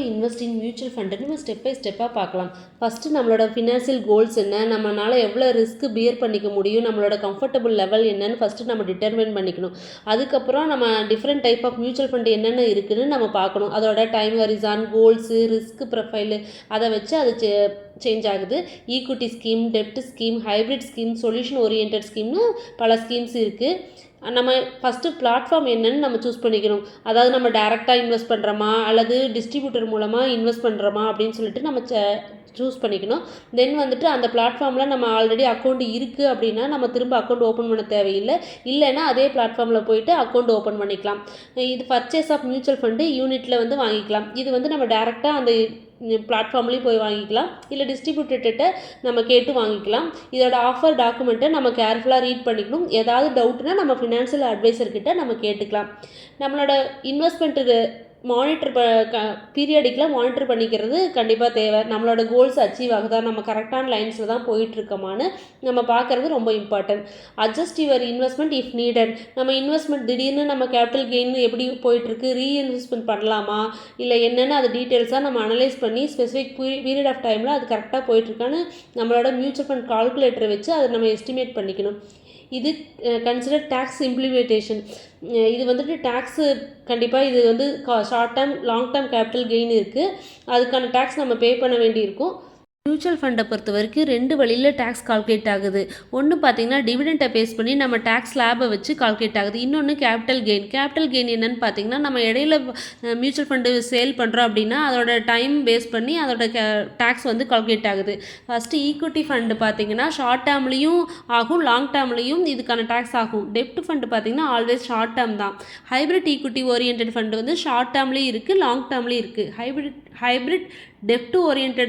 Invest in mutual fund நம்ம step by ஸ்டெப்பாக பார்க்கலாம். ஃபஸ்ட்டு நம்மளோட ஃபினான்ஷியல் கோல்ஸ் என்ன, நம்மளால் எவ்வளோ ரிஸ்க் பியர் பண்ணிக்க முடியும், நம்மளோட கம்ஃபர்டபுள் லெவல் என்னன்னு ஃபஸ்ட்டு நம்ம டிட்டர்மின் பண்ணிக்கணும். அதுக்கப்புறம் நம்ம different type of mutual fund என்னென்ன இருக்குதுன்னு நம்ம பார்க்கணும். அதோட time horizon, goals, risk profile அதை வச்சு அது சேஞ்ச் ஆகுது. ஈக்விட்டி ஸ்கீம், டெப்ட் scheme, hybrid scheme, solution oriented ஸ்கீம்னு பல ஸ்கீம்ஸ் இருக்குது. நம்ம ஃபஸ்ட்டு பிளாட்ஃபார்ம் என்னன்னு நம்ம சூஸ் பண்ணிக்கணும். அதாவது நம்ம டேரெக்டாக இன்வெஸ்ட் பண்ணுறோமா அல்லது டிஸ்ட்ரிபியூட்டர் மூலமாக இன்வெஸ்ட் பண்ணுறோமா அப்படின்னு சொல்லிட்டு நம்ம சூஸ் பண்ணிக்கணும். தென் வந்துட்டு அந்த பிளாட்ஃபார்மில் நம்ம ஆல்ரெடி அக்கௌண்ட் இருக்குது அப்படின்னா நம்ம திரும்ப அக்கௌண்ட் ஓப்பன் பண்ண தேவையில்லை. இல்லைன்னா அதே பிளாட்ஃபார்மில் போயிட்டு அக்கௌண்ட் ஓப்பன் பண்ணிக்கலாம். இது பர்ச்சேஸ் ஆஃப் மியூச்சுவல் ஃபண்டு யூனிட்டில் வந்து வாங்கிக்கலாம். இது வந்து நம்ம டேரெக்டாக அந்த பிளாட்ஃபார்ம்லேயும் போய் வாங்கிக்கலாம், இல்லை டிஸ்ட்ரிபியூட்டர்கிட்ட நம்ம கேட்டு வாங்கிக்கலாம். இதோட ஆஃபர் டாக்குமெண்ட்டை நம்ம கேர்ஃபுல்லாக ரீட் பண்ணிக்கணும். ஏதாவது டவுட்னா நம்ம ஃபினான்ஷியல் அட்வைசர்கிட்ட நம்ம கேட்டுக்கலாம். நம்மளோட இன்வெஸ்ட்மெண்ட்டு மானிட்டர் பீரியடிக்கெலாம் மானிட்டர் பண்ணிக்கிறது கண்டிப்பாக தேவை. நம்மளோட கோல்ஸ் அச்சீவ் ஆகுதா, நம்ம கரெக்டான லைன்ஸில் தான் போயிட்டுருக்கோமான்னு நம்ம பார்க்குறது ரொம்ப important. Adjust your investment if needed. நம்ம இன்வெஸ்ட்மெண்ட் திடீர்னு நம்ம கேபிட்டல் கெயின் எப்படி போயிட்டுருக்கு, ரீஇன்வெஸ்ட்மெண்ட் பண்ணலாமா இல்லை என்னென்னு அது டீட்டெயில்ஸாக நம்ம அனலைஸ் பண்ணி ஸ்பெசிஃபிக் பீரியட் ஆஃப் டைமில் அது கரெக்டாக போயிட்டுருக்கான்னு நம்மளோட மியூச்சுவல் ஃபண்ட் கால்குலேட்டரை வச்சு அதை நம்ம எஸ்டிமேட் பண்ணிக்கணும். இது கன்சிடர் டேக்ஸ் இம்ப்ளிமெண்டேஷன். இது வந்துட்டு டேக்ஸு கண்டிப்பாக இது வந்து short term long term capital gain இருக்குது. அதுக்கான டேக்ஸ் நம்ம பே பண்ண வேண்டியிருக்கும். மியூச்சுவல் ஃபண்டை பொறுத்த வரைக்கும் 2 வழியில் டேக்ஸ் கால்குலேட் ஆகுது. ஒன்று பார்த்தீங்கன்னா டிவிடெண்டை பேஸ் பண்ணி நம்ம டேக்ஸ் லேபை வச்சு கால்குலேட் ஆகுது. இன்னொன்று கேபிட்டல் கெயின். கேபிட்டல் கெயின் என்னென்னு பார்த்தீங்கன்னா நம்ம இடையில மியூச்சுவல் ஃபண்டு சேல் பண்ணுறோம் அப்படின்னா அதோட டைம் பேஸ் பண்ணி அதோட டேக்ஸ் வந்து கால்குலேட் ஆகுது. ஃபஸ்ட்டு ஈக்விட்டி ஃபண்டு பார்த்தீங்கன்னா ஷார்ட் டேர்ம்லேயும் ஆகும், லாங் டேர்ம்லேயும் இதுக்கான டேக்ஸ் ஆகும். டெப்ட் ஃபண்டு பார்த்தீங்கன்னா ஆல்வேஸ் ஷார்ட் டேர்ம் தான். ஹைப்ரிட் ஈக்விட்டி ஓரியன்ட் ஃபண்டு வந்து ஷார்ட் டேர்ம்லேயும் இருக்குது, லாங் டேர்ம்லேயும் இருக்குது. ஹைப்ரிட் டெப்ட் oriented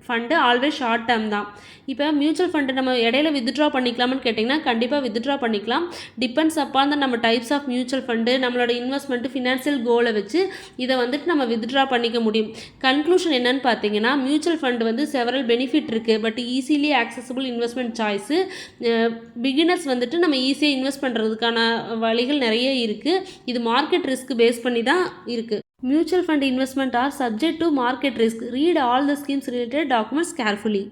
fund always short term தான். இப்போ மியூச்சுவல் ஃபண்டு நம்ம இடையில வித்ட்ரா பண்ணிக்கலாம்னு கேட்டிங்கன்னா கண்டிப்பாக வித்ட்ரா பண்ணிக்கலாம். டிபெண்ட்ஸ் அப்பான் தான் நம்ம டைப்ஸ் ஆஃப் மியூச்சுவல் ஃபண்டு, நம்மளோட இன்வெஸ்ட்மெண்ட்டு, ஃபினான்ஷியல் கோலை வச்சு இதை வந்துட்டு நம்ம வித்ட்ரா பண்ணிக்க முடியும். கன்க்ளூஷன் என்னன்னு பார்த்தீங்கன்னா மியூச்சுவல் ஃபண்டு வந்து செவரல் பெனிஃபிட் இருக்குது, but easily accessible investment choice. Beginners வந்துட்டு நம்ம ஈஸியாக இன்வெஸ்ட் பண்ணுறதுக்கான வழிகள் நிறைய இருக்குது. இது மார்க்கெட் ரிஸ்க் பேஸ் பண்ணி தான் இருக்குது. Mutual fund investment are subject to market risk. Read all the schemes related documents carefully.